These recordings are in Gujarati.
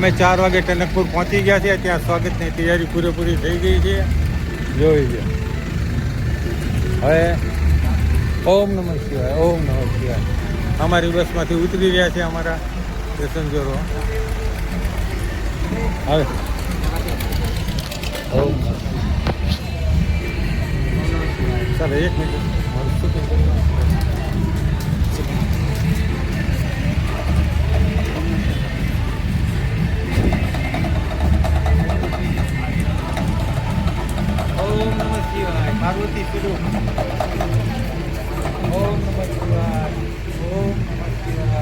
અમે 4 વાગે ટનકપુર પહોંચી ગયા છીએ. ત્યાં સ્વાગતની તૈયારી પૂરેપૂરી થઈ ગઈ છે. જોઈ છે. હવે ઓમ નમઃ શિવાય, ઓમ નમઃ શિવાય. અમારી બસમાંથી ઉતરી રહ્યા છે અમારા પેસેન્જરો. હવે ઓમ ચાલો 1 મિનિટ મારું શૂટિંગ કરી પાર્વતી સ્વરૂપ. ઓમ નમઃ શિવાય, ઓમ નમઃ શિવાય.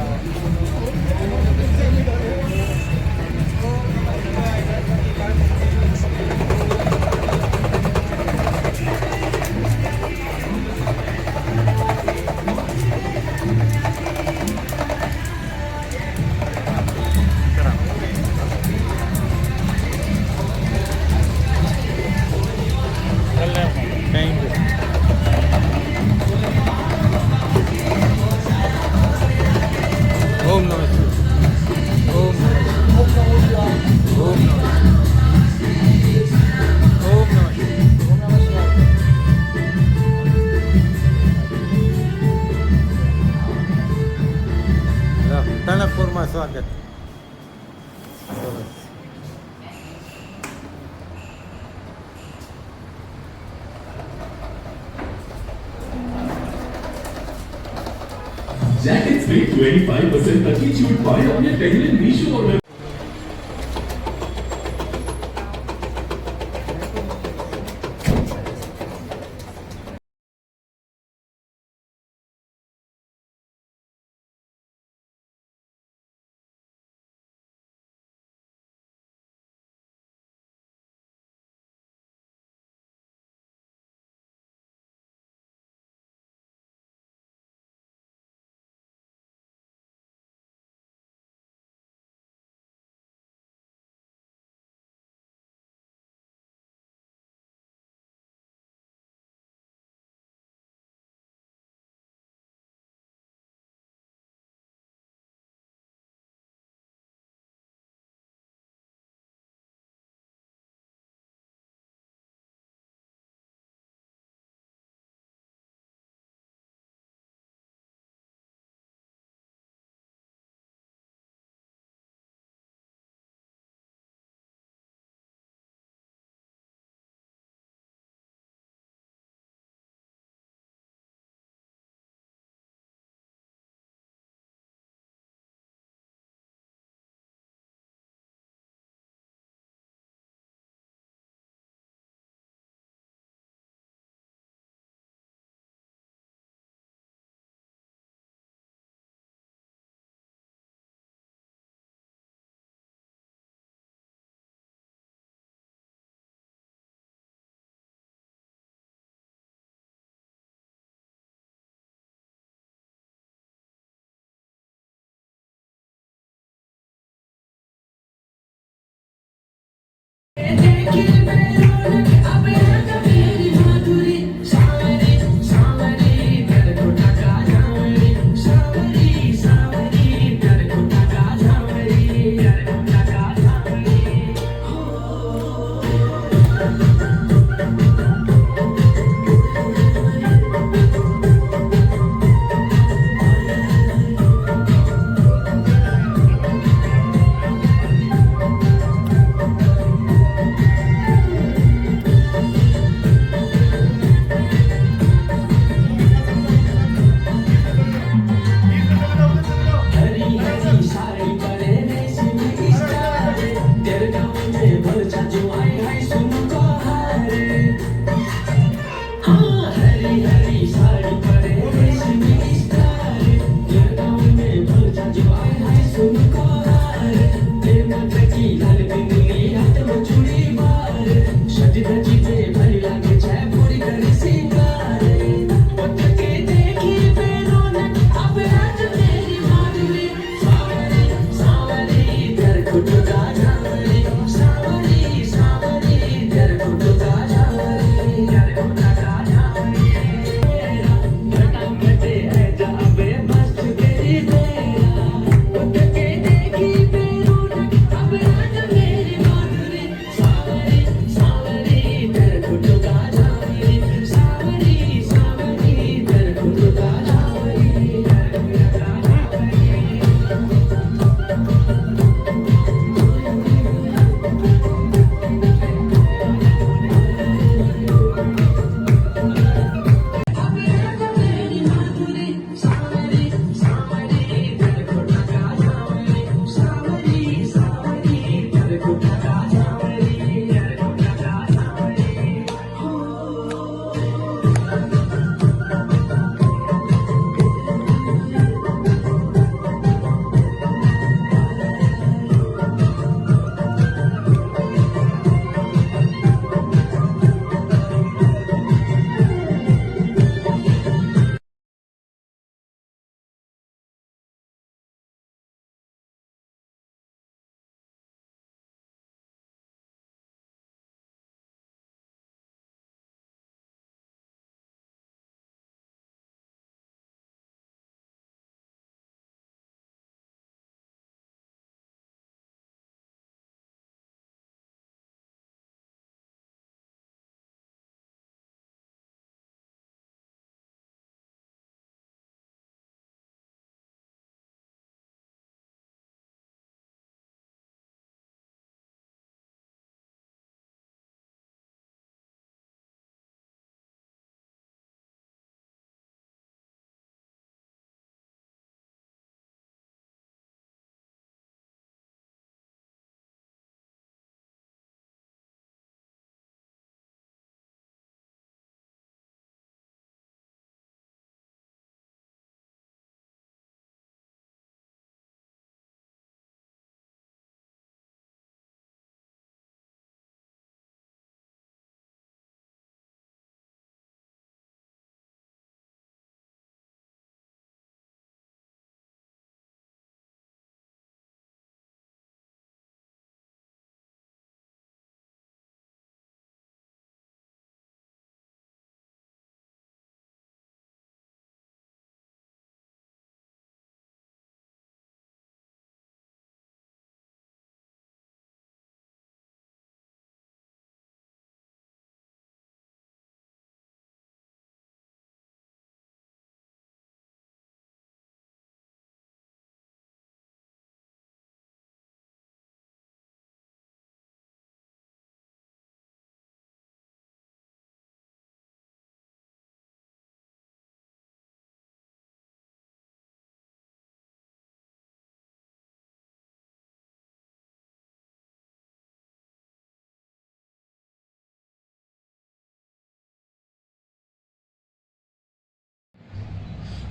ટનકપુરમાં સ્વાગત. जैकेट्स में 25% तक की छूट पाए अपने पहले मीशो ऑर्डर.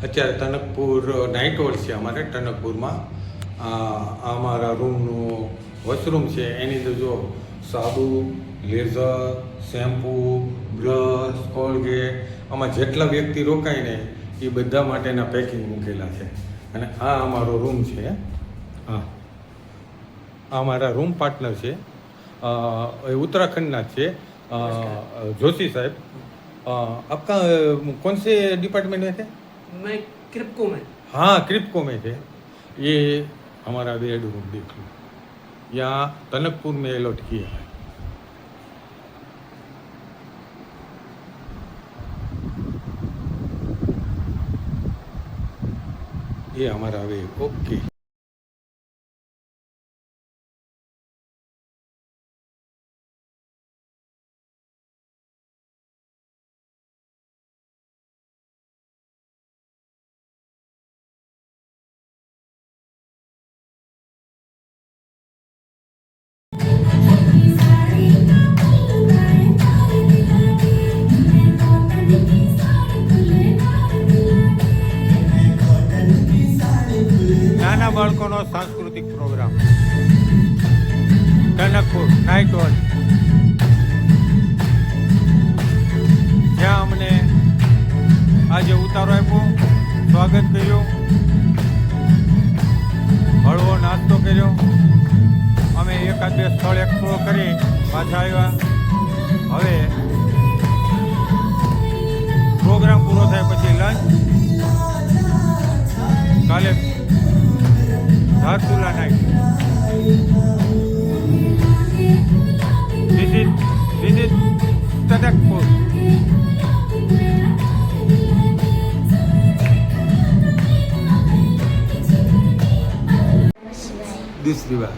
અત્યારે ટનકપુર નાઇટ હોલ્ડ છે અમારે ટનકપુરમાં. આ અમારા રૂમનું વોશરૂમ છે, એની અંદર જો સાબુ, લેઝર, શેમ્પૂ, બ્રશ, કોલગેટ, આમાં જેટલા વ્યક્તિ રોકાય ને એ બધા માટેના પેકિંગ મૂકેલા છે. અને આ અમારો રૂમ છે. હા, આ અમારા રૂમ પાર્ટનર છે, એ उत्तराखंड છે, जोशी साहब. आपका कौन से डिपार्टमेंट में थे? मैं क्रिप्को में. हाँ, क्रिप्को में थे. ये हमारा बेडरूम देख लो, यहाँ टनकपुर में अलॉट किया है. ये हमारा वे ओके. નાના બાળકોનો સાંસ્કૃતિક પ્રોગ્રામ ટનકપુર નાઇટ હોલ, જ્યાં અમને આજે ઉતારો આપ્યો, સ્વાગત કર્યું, હળવો નાસ્તો કર્યો. અમે એકાદ બે સ્થળ એક્સપ્લોર કરી પાછા આવ્યા. હવે પ્રોગ્રામ પૂરો થાય પછી લંચ. કાલે Dharchula night. This is Tanakpur. दूसरी बात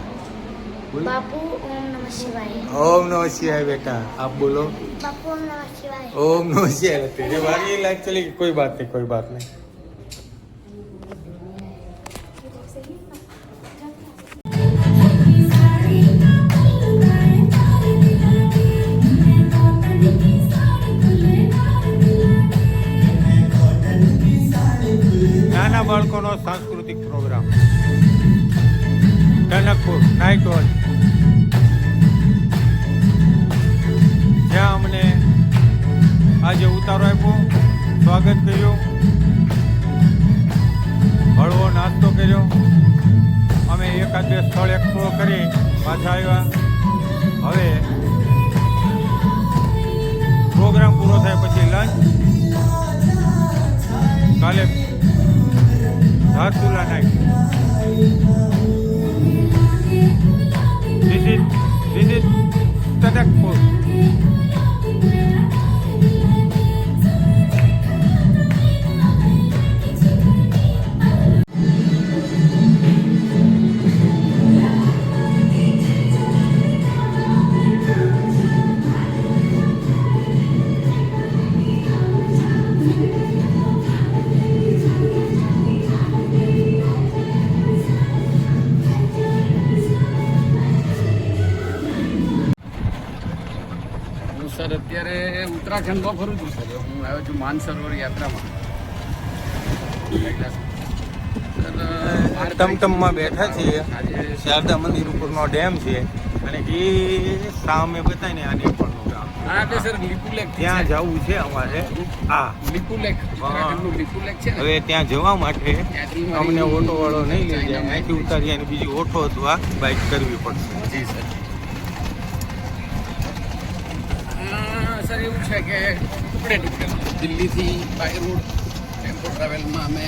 बापू ओम नमः शिवाय. ओम नमः शिवाय. बेटा आप बोलो बापू ओम नमः शिवाय. ओम नमः शिवाय. तेरे बारे में लाइक चलेगी, कोई बात नहीं, कोई बात नहीं. નાના બાળકોનો સાંસ્કૃતિક પ્રોગ્રામ ટનકપુર નાઇટ હોલ, જ્યાં અમને આજે ઉતારો આપ્યો, સ્વાગત કર્યું, હળવો નાસ્તો કર્યો. અમે એકાદ બે સ્થળ એક્સપ્લોર કરી પાછા આવ્યા. હવે પ્રોગ્રામ પૂરો થાય પછી લંચ. કાલે Dharchula night. This is Tanakpur. Sir અત્યારે ઉત્તરાખંડમાં ફરું છું સર. હું આવ્યો છું માનસરોવર યાત્રામાં. ટમટમમાં બેઠા છીએ. શારદા મંદિર ઉપરનો ડેમ છે અને એ સામે બતાય ને આની ઉપરનું ગામ. હા, એટલે સર લીપુલેક ત્યાં જવું છે અમારે. હા, લીપુલેક, ઉત્તરાખંડનું લીપુલેક છે ને. હવે ત્યાં જવા માટે ત્યાંથી અમને ઓટો વાળો નહીં લઈ જાય. અહીંથી ઉતારી અને બીજી ઓટો અથવા બાઇક કરવી પડશે. જી સર. સર એવું છે કે દિલ્હીથી બાય રોડ ટેમ્પો ટ્રાવેલમાં અમે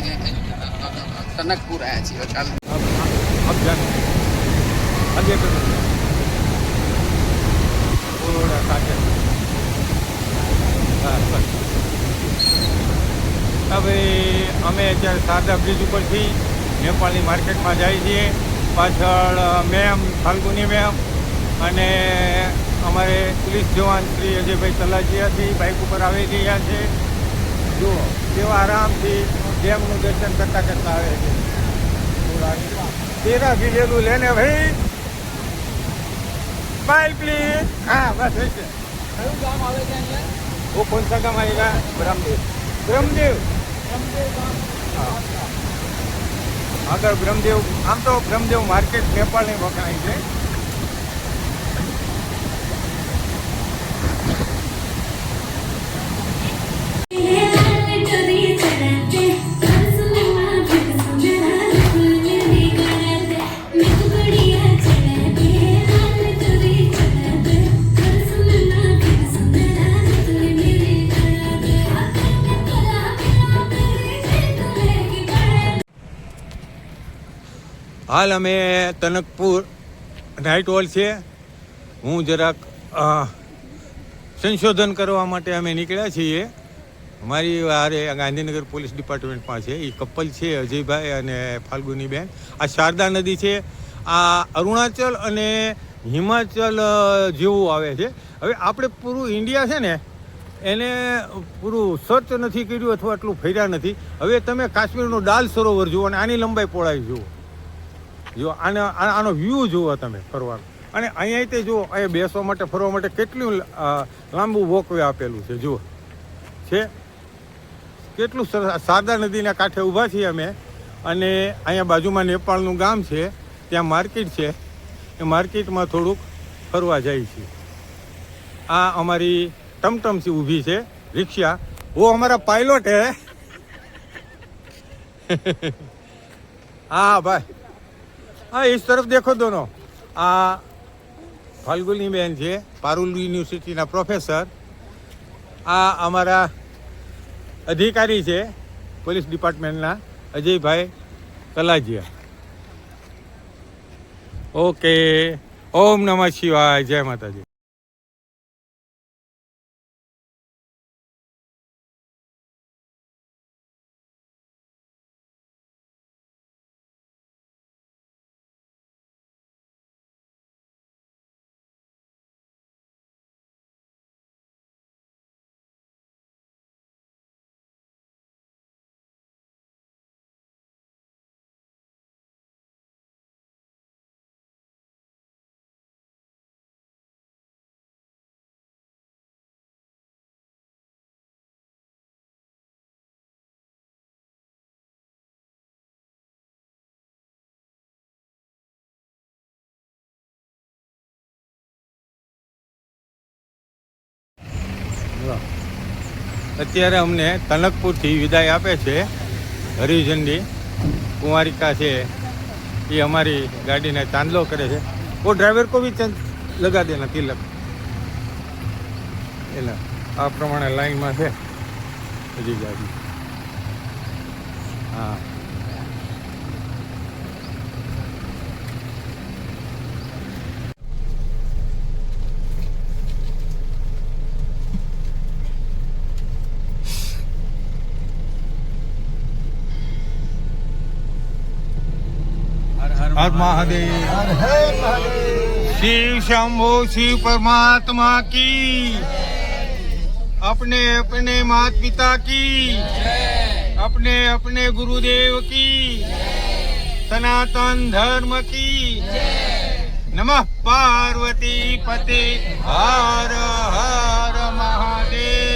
ટનકપુર આવ્યા છીએ. ચાલ अब जाने आगे करो थोड़ा काटे. બસ. હવે અમે અત્યારે શારદા બ્રિજ ઉપરથી નેપાળની માર્કેટમાં જઈએ છીએ. પાછળ મેમ ફાલ્ગુની મેમ અને અમારે પોલીસ જવાન શ્રી અજયભાઈ તલાજીયાથી બાઇક ઉપર આવી રહ્યા છે. જુઓ કેવા આરામથી ડેમનું દર્શન કરતા કરતા આવે છે. तेरा भी ले लूँ लेने भाई. Smile please. हाँ बस ऐसे. કયું ગામ આવે છે અહીંયા? वो कौन सा गाँव आएगा? ब्रह्मदेव. ब्रह्मदेव ગામ આગળ બ્રહ્મદેવ, આમ તો બ્રહ્મદેવ માર્કેટ નેપાળની વખણાય છે. હાલ અમે તનકપુર નાઇટ હોલ છે. હું જરાક સંશોધન કરવા માટે અમે નીકળ્યા છીએ. અમારી હારે ગાંધીનગર પોલીસ ડિપાર્ટમેન્ટમાં છે. એ કપલ છે, અજયભાઈ અને ફાલ્ગુનીબેન. આ શારદા નદી છે. આ અરુણાચલ અને હિમાચલ જેવું આવે છે. હવે આપણે પૂરું ઇન્ડિયા છે ને એને પૂરું સર્ચ નથી કર્યું અથવા એટલું ફર્યા નથી. હવે તમે કાશ્મીરનું દાલ સરોવર જુઓ અને આની લંબાઈ પહોળાઈ જુઓ. જો આનો વ્યૂ જુઓ તમે ફરવાનો. અને અહીંયા તે જુઓ, અહીંયા બેસવા માટે ફરવા માટે કેટલું લાંબુ વોકવે આપેલું છે. જુઓ છે કેટલું સરસ. શારદા નદીના કાંઠે ઊભા છીએ અમે. અને અહીંયા બાજુમાં નેપાળનું ગામ છે, ત્યાં માર્કેટ છે. એ માર્કેટમાં થોડુંક ફરવા જાય છે. આ અમારી ટમટમસી ઊભી છે રિક્ષા. वो हमारा पायलट है. हाँ भाई, हाँ इस तरफ देखो दोनों. आ फाल्गुनी बहन છે, પારુલ યુનિવર્સિટીના પ્રોફેસર. આ અમારા અધિકારી છે પોલીસ ડિપાર્ટમેન્ટના, અજયભાઈ કલાજીયા. ઓકે, ઓમ નમઃ શિવાય, જય માતાજી. અત્યારે અમને તનકપુરથી વિદાય આપે છે હરિજનની કુંવારિકા છે. એ અમારી ગાડીને ચાંદલો કરે છે. वो ड्राइवर को भी लगा देना तिलक. એટલે આ પ્રમાણે લાઈનમાં છે હજી ગાડી. હા, हर महादेव. शिव शंभो शिव परमात्मा की, अपने अपने माता पिता की, अपने अपने गुरुदेव की, सनातन धर्म की. नमः पार्वती पते हर हर महादेव.